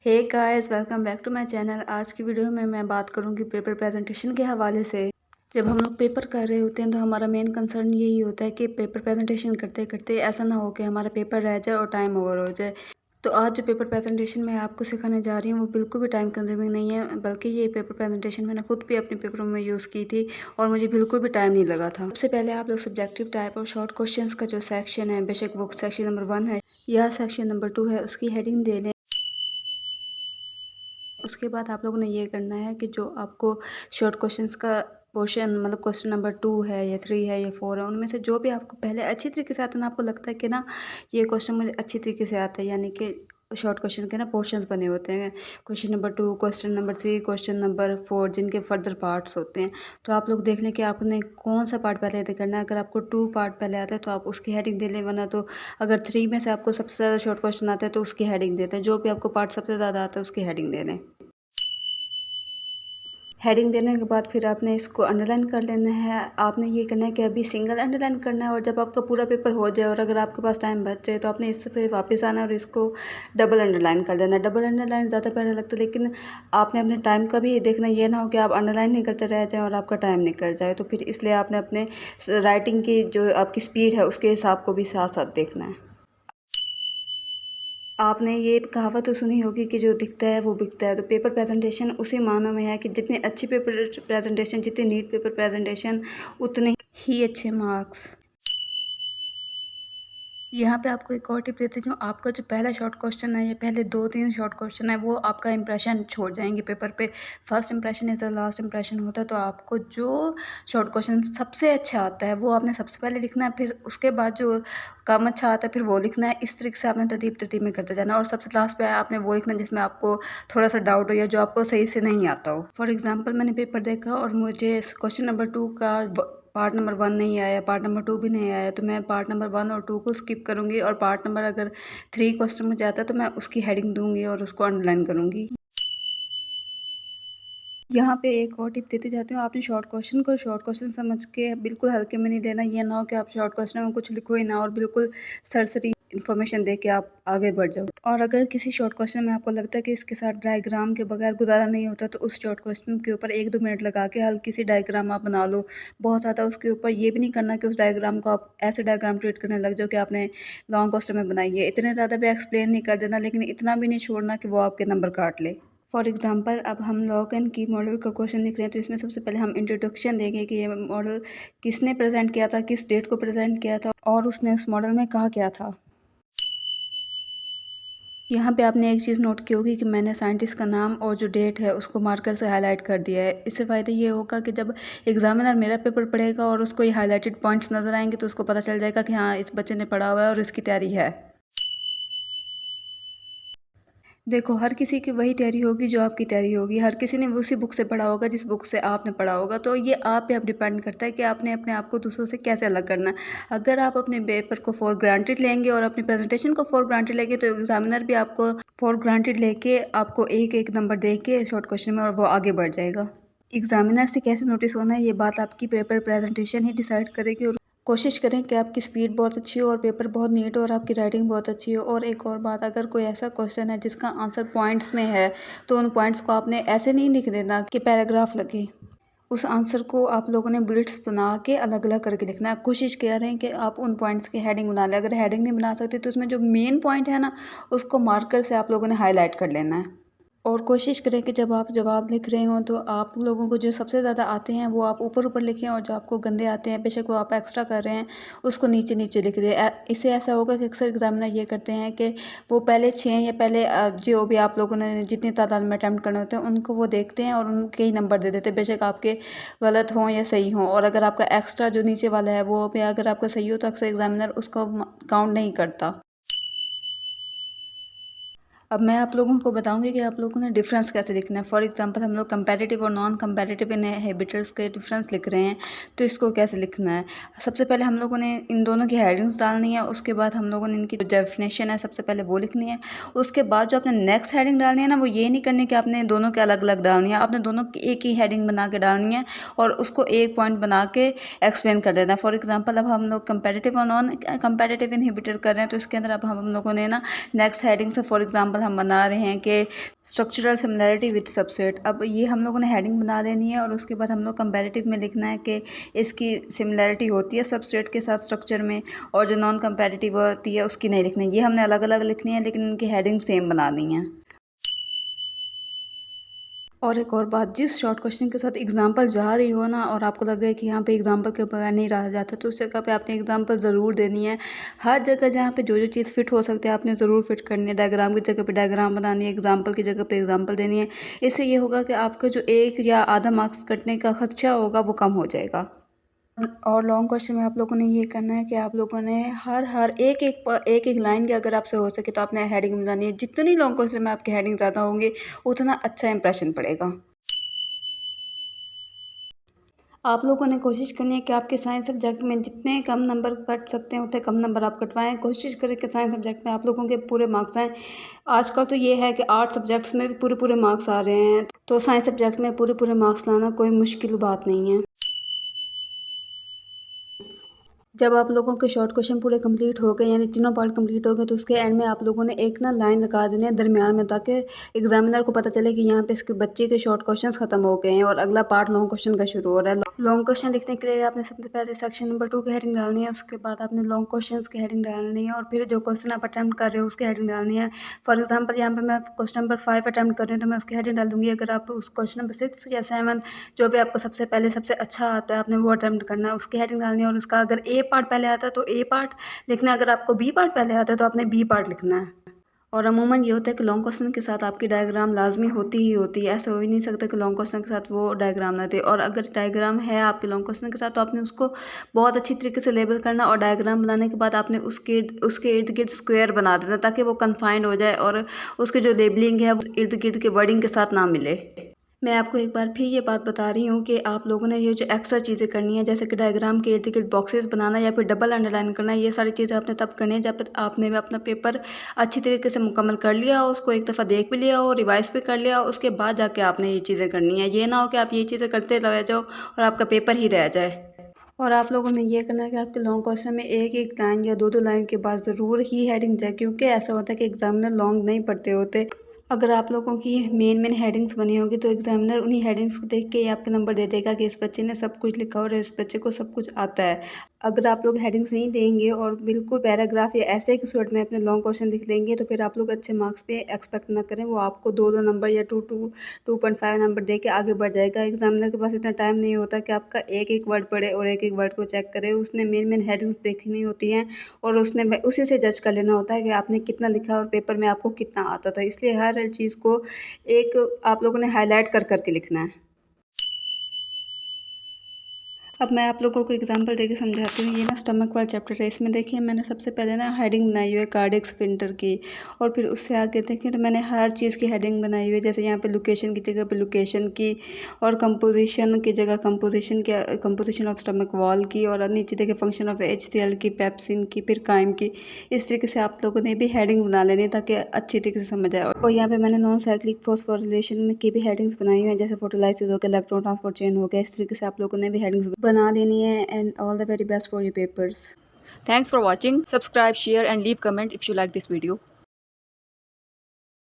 Hey guys, welcome back to my channel. आज की video में मैं बात करूंगी पेपर प्रेजेंटेशन के हवाले से। जब हम लोग पेपर कर रहे होते हैं तो हमारा मेन कंसर्न यही होता है कि पेपर प्रेजेंटेशन करते करते ऐसा ना हो कि हमारा पेपर रह जाए और टाइम ओवर हो जाए। तो आज जो पेपर प्रेजेंटेशन मैं आपको सिखाने जा रही हूँ वो बिल्कुल भी टाइम कंज्यूमिंग नहीं है, बल्कि ये पेपर प्रेजेंटेशन मैंने खुद भी अपने पेपरों में यूज़ की थी और मुझे बिल्कुल भी टाइम नहीं लगा था। सबसे पहले आप लोग सब्जेक्टिव टाइप और शॉर्ट क्वेश्चंस का जो सेक्शन है, बेशक वो सेक्शन नंबर 1 है या सेक्शन नंबर 2 है, उसकी हेडिंग दे लें। उसके बाद आप लोगों ने ये करना है कि जो आपको शॉर्ट क्वेश्चंस का पोर्शन, मतलब क्वेश्चन नंबर 2 है या 3 है या 4 है, उनमें से जो भी आपको पहले अच्छी तरीके से आता है ना, आपको लगता है कि ना ये क्वेश्चन मुझे अच्छी तरीके से आता है, यानी कि शॉर्ट क्वेश्चन के ना पोर्शंस बने होते हैं, question number 2, question number 3, question number 4, जिनके फर्दर पार्ट्स होते हैं। तो आप लोग देख लें कि आपने कौन सा पार्ट पहले करना है। अगर आपको 2 पार्ट पहले आता है तो आप उसकी हेडिंग दे लें, वरना तो अगर 3 में से आपको सबसे ज़्यादा शॉर्ट क्वेश्चन आता है तो उसकी हेडिंग देते हैं। जो भी आपको पार्ट सबसे ज़्यादा आता है उसकी हेडिंग दे लें। हेडिंग देने के बाद फिर आपने इसको अंडरलाइन कर लेना है। आपने ये करना है कि अभी सिंगल अंडरलाइन करना है, और जब आपका पूरा पेपर हो जाए और अगर आपके पास टाइम बच जाए तो आपने इस पे वापस आना है और इसको डबल अंडरलाइन कर देना है। डबल अंडरलाइन ज़्यादा बेटर लगता है, लेकिन आपने अपने टाइम का भी देखना, ये ना हो कि आप अंडरलाइन नहीं करते रह जाएँ और आपका टाइम निकल जाए। तो फिर इसलिए आपने अपने राइटिंग की जो आपकी स्पीड है उसके हिसाब को भी साथ साथ देखना है। आपने ये कहावत तो सुनी होगी कि जो दिखता है वो बिकता है। तो पेपर प्रेजेंटेशन उसी मानों में है कि जितनी अच्छी पेपर प्रेजेंटेशन, जितनी नीट पेपर प्रेजेंटेशन, उतने ही अच्छे मार्क्स। यहाँ पे आपको एक और टिप देती हूँ। आपका जो पहला शॉर्ट क्वेश्चन है या पहले 2-3 शॉर्ट क्वेश्चन है वो आपका इंप्रेशन छोड़ जाएंगे पेपर पे। First impression is the last impression होता है। तो आपको जो शॉर्ट क्वेश्चन सबसे अच्छा आता है वो आपने सबसे पहले लिखना है, फिर उसके बाद जो कम अच्छा आता है फिर वो लिखना है। इस तरीके से आपने तरतीब तरतीब में करते जाना, और सबसे लास्ट पे आपने वो लिखना है जिसमें आपको थोड़ा सा डाउट हो या जो आपको सही से नहीं आता हो। फॉर एग्जाम्पल, मैंने पेपर देखा और मुझे क्वेश्चन नंबर 2 का पार्ट नंबर 1 नहीं आया, पार्ट नंबर 2 भी नहीं आया, तो मैं पार्ट नंबर 1 और 2 को स्किप करूँगी, और पार्ट नंबर अगर 3 क्वेश्चन मुझे आता है तो मैं उसकी हेडिंग दूँगी और उसको अंडरलाइन करूँगी। यहाँ पे एक और टिप देती जाती हूँ। आपने शॉर्ट क्वेश्चन को शॉर्ट क्वेश्चन समझ के बिल्कुल हल्के में नहीं लेना। ये ना हो कि आप शॉर्ट क्वेश्चन में कुछ लिखो ही ना और बिल्कुल सरसरी इन्फॉर्मेशन दे के आप आगे बढ़ जाओ। और अगर किसी शॉर्ट क्वेश्चन में आपको लगता है कि इसके साथ डायग्राम के बगैर गुजारा नहीं होता, तो उस शॉर्ट क्वेश्चन के ऊपर 1-2 मिनट लगा के हल्की सी डायग्राम आप बना लो। बहुत ज़्यादा उसके ऊपर ये भी नहीं करना कि उस डायग्राम को आप ऐसे डायग्राम ट्रीट करने लग जाओ कि आपने लॉन्ग क्वेश्चन में बनाई है। इतने ज़्यादा भी एक्सप्लेन नहीं कर देना, लेकिन इतना भी नहीं छोड़ना कि वो आपके नंबर काट ले। फॉर एग्जांपल, अब हम लॉग एंड की मॉडल का क्वेश्चन लिख रहे हैं, तो इसमें सबसे पहले हम इंट्रोडक्शन देंगे कि ये मॉडल किसने प्रेजेंट किया था, किस डेट को प्रेजेंट किया था और उसने उस मॉडल में कहा क्या था। यहाँ पे आपने एक चीज़ नोट की होगी कि मैंने साइंटिस्ट का नाम और जो डेट है उसको मार्कर से हाईलाइट कर दिया है। इससे फ़ायदा ये होगा कि जब एग्जामिनर मेरा पेपर पढ़ेगा और उसको ये हाईलाइटेड पॉइंट्स नज़र आएंगे तो उसको पता चल जाएगा कि हाँ, इस बच्चे ने पढ़ा हुआ है और इसकी तैयारी है। देखो, हर किसी की वही तैयारी होगी जो आपकी तैयारी होगी। हर किसी ने उसी बुक से पढ़ा होगा जिस बुक से आपने पढ़ा होगा। तो ये आप पे अब डिपेंड करता है कि आपने अपने आप को दूसरों से कैसे अलग करना है। अगर आप अपने पेपर को फॉर ग्रांटेड लेंगे और अपनी प्रेजेंटेशन को फॉर ग्रांटेड लेंगे तो एग्जामिनर भी आपको फॉर ग्रांटेड लेके आपको एक नंबर दे के शॉर्ट क्वेश्चन में और वो आगे बढ़ जाएगा। एग्जामिनर से कैसे नोटिस होना है ये बात आपकी पेपर प्रेजेंटेशन ही डिसाइड करेगी। और कोशिश करें कि आपकी स्पीड बहुत अच्छी हो और पेपर बहुत नीट हो और आपकी राइटिंग बहुत अच्छी हो। और एक और बात, अगर कोई ऐसा क्वेश्चन है जिसका आंसर पॉइंट्स में है तो उन पॉइंट्स को आपने ऐसे नहीं लिख देना कि पैराग्राफ लगे। उस आंसर को आप लोगों ने बुलेट्स बना के अलग अलग करके लिखना है। कोशिश कर रहे हैं कि आप उन पॉइंट्स की हेडिंग बना लें। अगर हेडिंग नहीं बना सकते तो उसमें जो मेन पॉइंट है ना, उसको मार्कर से आप लोगों ने हाईलाइट कर लेना है। और कोशिश करें कि जब आप जवाब लिख रहे हों तो आप लोगों को जो सबसे ज़्यादा आते हैं वो आप ऊपर ऊपर लिखें, और जो आपको गंदे आते हैं, बेशक वो आप एक्स्ट्रा कर रहे हैं, उसको नीचे नीचे लिख दें। इससे ऐसा होगा कि अक्सर एग्जामिनर ये करते हैं कि वो पहले 6 या पहले जो भी आप लोगों ने जितनी तादाद में अटैम्प्ट करने होते हैं उनको वो देखते हैं और उनके ही नंबर दे देते हैं, बेशक आपके गलत हों या सही हों। और अगर आपका एक्स्ट्रा जो नीचे वाला है वो भी अगर आपका सही हो तो अक्सर एग्जामिनर उसको काउंट नहीं करता। अब मैं आप लोगों को बताऊंगी कि आप लोगों ने डिफरेंस कैसे लिखना है। फॉर एग्जांपल, हम लोग कंपैरेटिव और नॉन कंपैरेटिव इनहिबिटर्स के डिफरेंस लिख रहे हैं, तो इसको कैसे लिखना है। सबसे पहले हम लोगों ने इन दोनों की हेडिंग्स डालनी है, उसके बाद हम लोगों ने इनकी जो डेफिनेशन है सबसे पहले वो लिखनी है। उसके बाद जो आपने नेक्स्ट हेडिंग डालनी है ना, वो ये नहीं करनी कि आपने दोनों के अलग अलग डालनी है, आपने दोनों की एक ही हेडिंग बना के डालनी है और उसको एक पॉइंट बना के एक्सप्लेन कर देना है। फॉर एग्जाम्पल, अब हम लोग कंपेरेटिव और नॉन कंपेरेटिव इनहिबिटर कर रहे हैं, तो इसके अंदर अब हम लोगों ने ना नेक्स्ट हेडिंग से फॉर एग्जाम्पल एग्जांपल हम बना रहे हैं कि स्ट्रक्चरल सिमिलरिटी विद सबसेट। अब ये हम लोगों ने हेडिंग बना देनी है और उसके बाद हम लोग कंपैरेटिव में लिखना है कि इसकी सिमिलरिटी होती है सबसेट के साथ स्ट्रक्चर में, और जो नॉन कंपैरेटिव होती है उसकी नहीं लिखनी है। ये हमने अलग अलग लिखनी है लेकिन इनकी हेडिंग सेम बनानी है। और एक और बात, जिस शॉर्ट क्वेश्चन के साथ एग्जांपल जा रही हो ना और आपको लग रहा है कि यहाँ पे एग्जांपल के बगैर नहीं रहा जाता, तो उस जगह पे आपने एग्जांपल ज़रूर देनी है। हर जगह जहाँ पे जो जो चीज़ फिट हो सकती है आपने ज़रूर फिट करनी है। डायग्राम की जगह पे डायग्राम बनानी है, एग्जांपल की जगह पे एग्जांपल देनी है। इससे ये होगा कि आपका जो 1 या आधा मार्क्स कटने का खदशा होगा वो कम हो जाएगा। और लॉन्ग क्वेश्चन में आप लोगों ने ये करना है कि आप लोगों ने हर एक लाइन की अगर आपसे हो सके तो आपने हेडिंग बनानी है। जितनी लॉन्ग क्वेश्चन में आपकी हेडिंग ज़्यादा होंगी उतना अच्छा इंप्रेशन पड़ेगा। आप लोगों ने कोशिश करनी है कि आपके साइंस सब्जेक्ट में जितने कम नंबर कट सकते हैं उतने कम नंबर आप कटवाएं। कोशिश करें कि साइंस सब्जेक्ट में आप लोगों के पूरे मार्क्स आएँ। आजकल तो ये है कि आर्ट सब्जेक्ट्स में भी पूरे पूरे मार्क्स आ रहे हैं, तो साइंस सब्जेक्ट में पूरे पूरे मार्क्स लाना कोई मुश्किल बात नहीं है। जब आप लोगों के शॉर्ट क्वेश्चन पूरे कंप्लीट हो गए, यानी तीनों पार्ट कंप्लीट हो गए, तो उसके एंड में आप लोगों ने एक ना लाइन लगा देनी है दरमियान में, ताकि एग्जामिनर को पता चले कि यहाँ पे इसके बच्चे के शॉर्ट क्वेश्चंस खत्म हो गए हैं और अगला पार्ट लॉन्ग क्वेश्चन का शुरू हो रहा है। लॉन्ग क्वेश्चन लिखने के लिए आपने सबसे पहले सेक्शन नंबर 2 की हेडिंग डालनी है, उसके बाद आपने लॉन्ग क्वेश्चन की हेडिंग डालनी है और फिर जो क्वेश्चन आप अटैम्प्ट कर रहे हो उसकी हेडिंग डालनी है। फॉर एग्जाम्पल यहाँ पे मैं क्वेश्चन नंबर 5 अटैम्प्ट कर रही हूँ तो मैं उसकी हेडिंग डाल दूँगी। अगर आप उस क्वेश्चन नंबर 6 या 7 जो भी आपको सबसे पहले सबसे अच्छा आता है आपने वो अटैम्प्ट करना है, उसकी हेडिंग डालनी है। और उसका अगर ए पार्ट पहले आता है तो ए पार्ट लिखना है, अगर आपको बी पार्ट पहले आता है तो आपने बी पार्ट लिखना है। और अमूमन ये होता है कि लॉन्ग क्वेश्चन के साथ आपकी डायग्राम लाजमी होती ही होती है। ऐसा हो ही नहीं सकता कि लॉन्ग क्वेश्चन के साथ वो डायग्राम ना दे। और अगर डायग्राम है आपके लॉन्ग क्वेश्चन के साथ तो आपने उसको बहुत अच्छी तरीके से लेबल करना, और डायग्राम बनाने के बाद आपने उसके इर्द गिर्द स्क्वायर बना देना ताकि वो कन्फाइंड हो जाए और उसकी जो लेबलिंग है वो इर्द गिर्द के वर्डिंग के साथ ना मिले। मैं आपको एक बार फिर ये बात बता रही हूँ कि आप लोगों ने ये जो एक्स्ट्रा चीज़ें करनी है, जैसे कि डायग्राम के इर्द गिर्द बॉक्सेस बनाना या फिर डबल अंडरलाइन करना, ये सारी चीज़ें आपने तब करनी है जब आपने भी अपना पेपर अच्छी तरीके से मुकम्मल कर लिया हो, उसको एक दफ़ा देख भी लिया हो, रिवाइज भी कर लिया हो, उसके बाद जाके आपने ये चीज़ें करनी है। ये ना हो कि आप ये चीज़ें करते रह जाओ और आपका पेपर ही रह जाए। और आप लोगों ने ये करना है कि आपके लॉन्ग क्वेश्चन में एक एक लाइन या दो दो लाइन के बाद ज़रूर ही हेडिंग जाए, क्योंकि ऐसा होता है कि एग्जामिनर लॉन्ग नहीं पढ़ते होते। अगर आप लोगों की मेन हेडिंग्स बनी होगी तो एग्जामिनर उन्हीं हेडिंग्स को देख के ही आपके नंबर दे देगा कि इस बच्चे ने सब कुछ लिखा और इस बच्चे को सब कुछ आता है। अगर आप लोग हेडिंग्स नहीं देंगे और बिल्कुल पैराग्राफ या ऐसे एक शॉर्ट में अपने लॉन्ग क्वेश्चन लिख लेंगे तो फिर आप लोग अच्छे मार्क्स पे एक्सपेक्ट ना करें। वो आपको 2-2 नंबर या 2.5 नंबर दे के आगे बढ़ जाएगा। एग्जामिनर के पास इतना टाइम नहीं होता कि आपका एक एक वर्ड पढ़े और एक एक वर्ड को चेक करे। उसने मेन हेडिंग्स देखनी होती हैं और उसने उसी से जज कर लेना होता है कि आपने कितना लिखा और पेपर में आपको कितना आता था। इसलिए हर चीज़ को एक आप लोगों ने हाईलाइट कर के लिखना है। अब मैं आप लोगों को एग्जांपल देके समझाती हूँ। ये ना स्टमक वाला चैप्टर है, इसमें देखिए मैंने सबसे पहले ना हेडिंग बनाई हुई है कार्डियक स्फिंक्टर की, और फिर उससे आगे देखें तो मैंने हर चीज़ की हेडिंग बनाई हुई है। जैसे यहाँ पे लोकेशन की जगह पे लोकेशन की, और कंपोजिशन की जगह कंपोजिशन ऑफ स्टमक वॉल की, और नीचे देखें फंक्शन ऑफ HCl की, पेप्सिन की, फिर काइम की। इस तरीके से आप लोगों ने भी हेडिंग बना लेनी है ताकि अच्छी तरीके से समझ आए। और यहाँ पे मैंने नॉन साइक्लिक फॉस्फोरिलेशन की भी हेडिंग्स बनाई हुई है, जैसे फोटोलाइसिस हो गया, इलेक्ट्रॉन ट्रांसपोर्ट चेन हो गया। इस तरीके से आप लोगों ने भी हेडिंग्स बना देनी है। And all the very best for your papers. Thanks for watching. Subscribe, share and leave comment if you like this video.